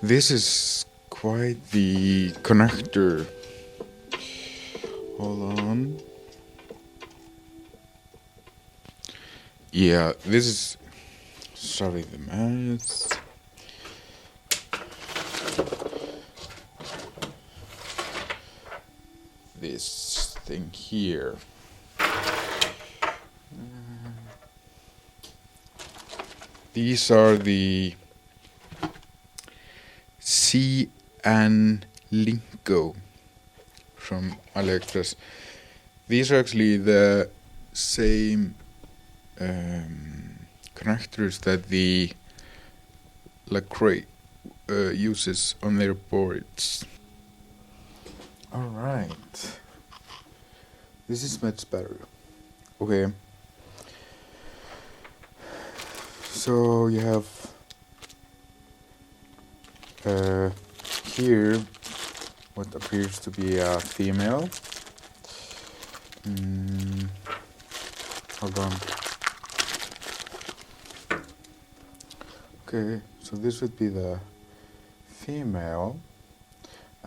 This is quite the connector. Hold on. Yeah, this is. Sorry, the mess. This thing here. These are the C and Linko from AliExpress. These are actually the same connectors that the LaCroix uses on their boards. Alright. This is much better. Okay. So you have here what appears to be a female. Hold on. Okay, so this would be the female,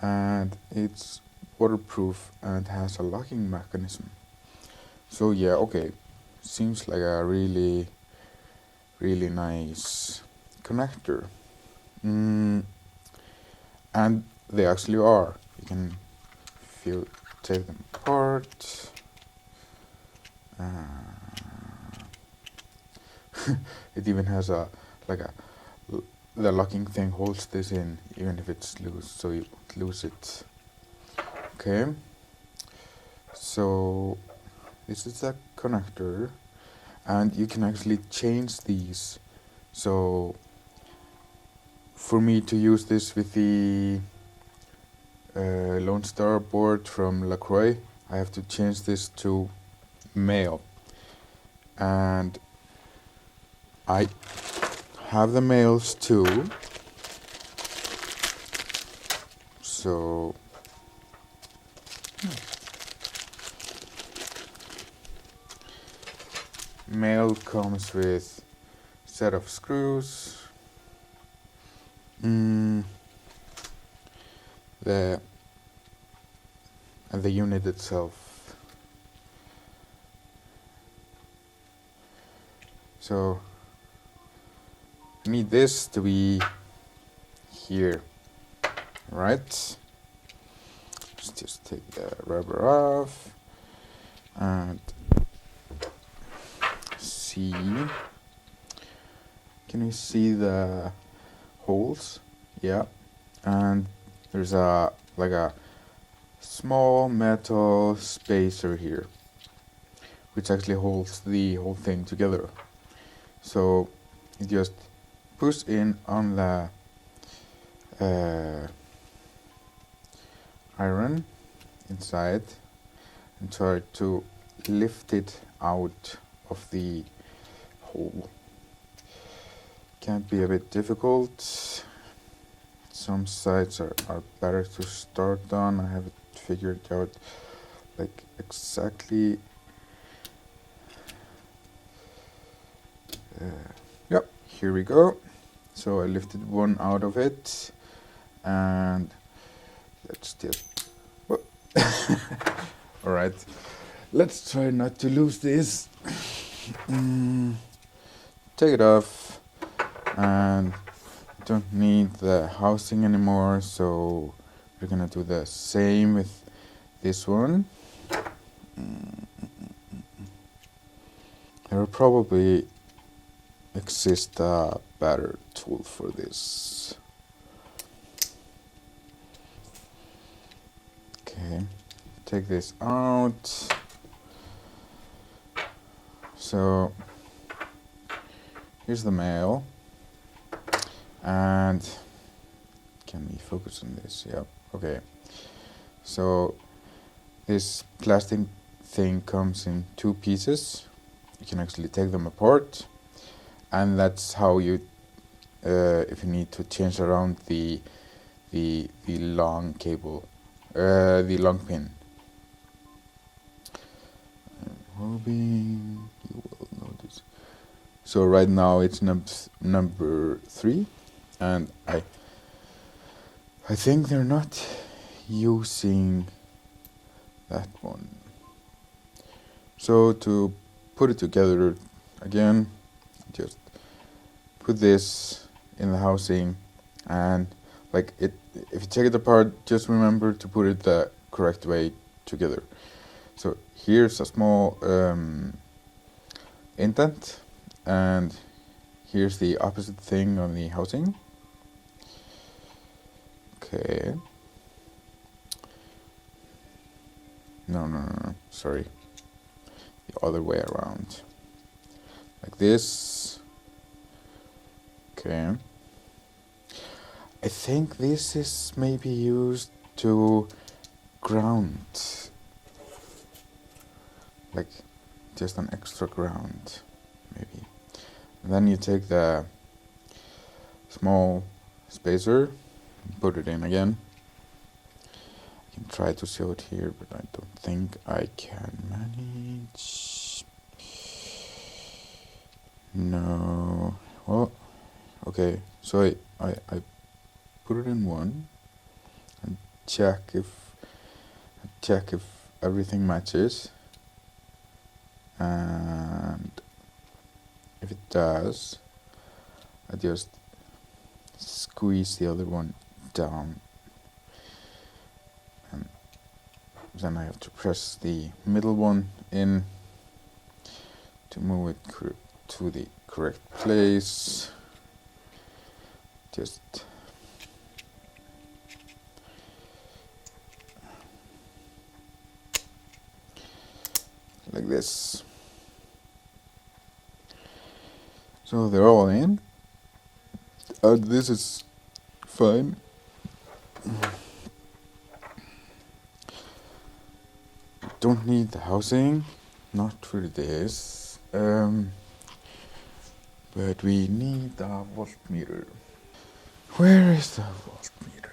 and it's waterproof and has a locking mechanism. So yeah, okay, seems like a really nice connector. And they actually are. You can take them apart. It even has the locking thing holds this in even if it's loose, so you won't lose it. Okay, so this is a connector, and you can actually change these. So for me to use this with the Lone Star board from LaCroix, I have to change this to male, and I have the males too, so male comes with set of screws, the unit itself. So I need this to be here, right? Let's just take the rubber off and see. Can you see the holes? Yeah, and there's a small metal spacer here, which actually holds the whole thing together. So you just push in on the iron inside and try to lift it out of the hole. Can be a bit difficult. Some sides are better to start on. I haven't figured out like exactly. Yep, here we go. So I lifted one out of it, and let's just. All right, let's try not to lose this. Take it off, and don't need the housing anymore, so we're gonna do the same with this one. There will probably exist a better tool for this. Okay, take this out. So here's the male, and can we focus on this? Yep. Okay, so this plastic thing comes in two pieces. You can actually take them apart, and that's how you if you need to change around the long cable, the long pin. I'm hoping you will notice. So right now it's number 3, and I I think they're not using that one. So to put it together again, just put this in the housing, and like it, if you take it apart, just remember to put it the correct way together. So here's a small indent, and here's the opposite thing on the housing. Okay. No, sorry. The other way around. Like this. Okay. I think this is maybe used to ground. Like just an extra ground, maybe. And then you take the small spacer, put it in again. I can try to show it here, but I don't think I can manage. No. Well, okay. So I put it in one and check if everything matches, and if it does, I just squeeze the other one down, and then I have to press the middle one in to move it to the correct place. Just like this. So they're all in. This is fine. Don't need the housing, not for this. But we need the voltmeter. Where is the voltmeter?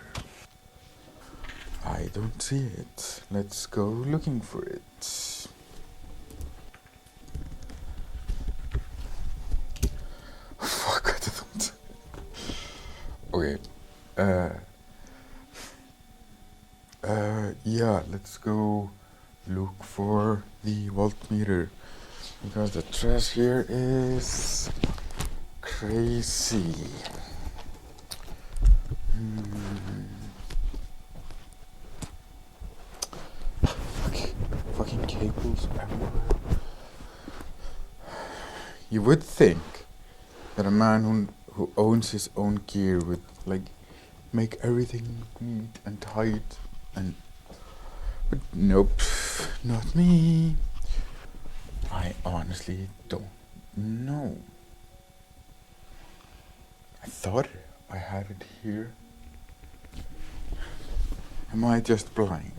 I don't see it. Let's go looking for it. Fuck, I didn't. Okay. Yeah, let's go look for the voltmeter, because the trash here is crazy. Fucking cables everywhere. You would think that a man who owns his own gear would like make everything neat and tight, but nope, not me. I honestly don't know. I thought I had it here. Am I just blind?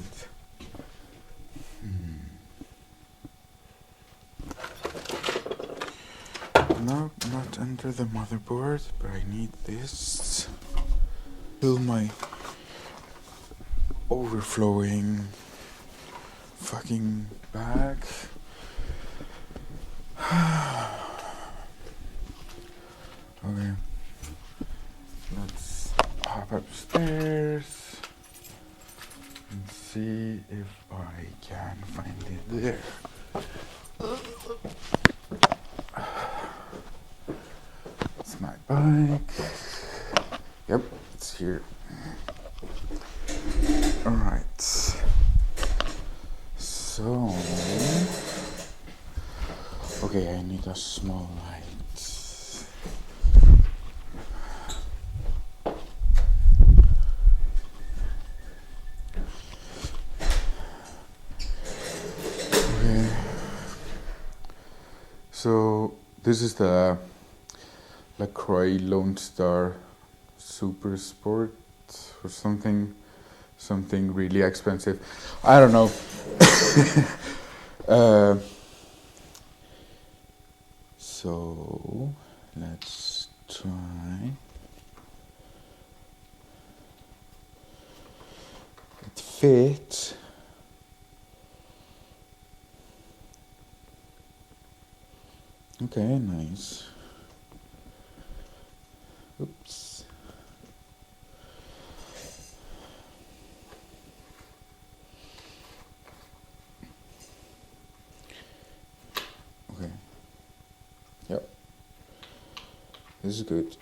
No, not under the motherboard, but I need this. Fill my overflowing fucking bag. Okay, let's hop upstairs and see if I can find it there. It's my bike. Yep, it's here. Alright. So, okay, I need a small light. Okay. So, this is the LaCroix Lone Star Super Sport or something really expensive. I don't know. So let's try. It fits. Okay, nice. Oops. this is good.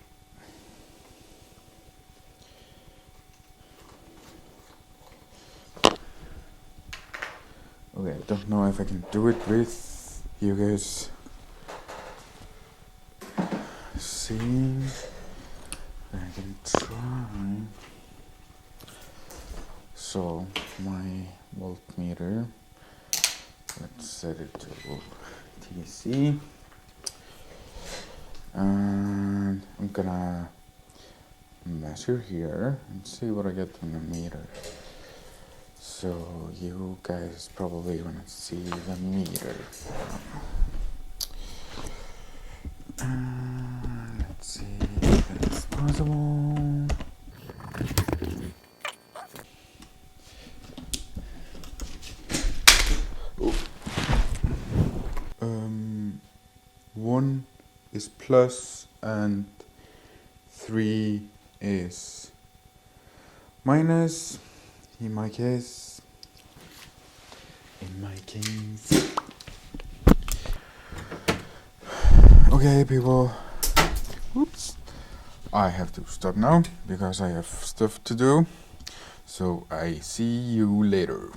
Okay, I don't know if I can do it with you guys seeing. I can try. So my voltmeter, let's set it to TC, and I'm gonna measure here and see what I get on the meter. So you guys probably wanna see the meter. Let's see if that's possible. One is plus and 3 is minus. In my case. Okay, people. Whoops. I have to stop now because I have stuff to do. So I see you later.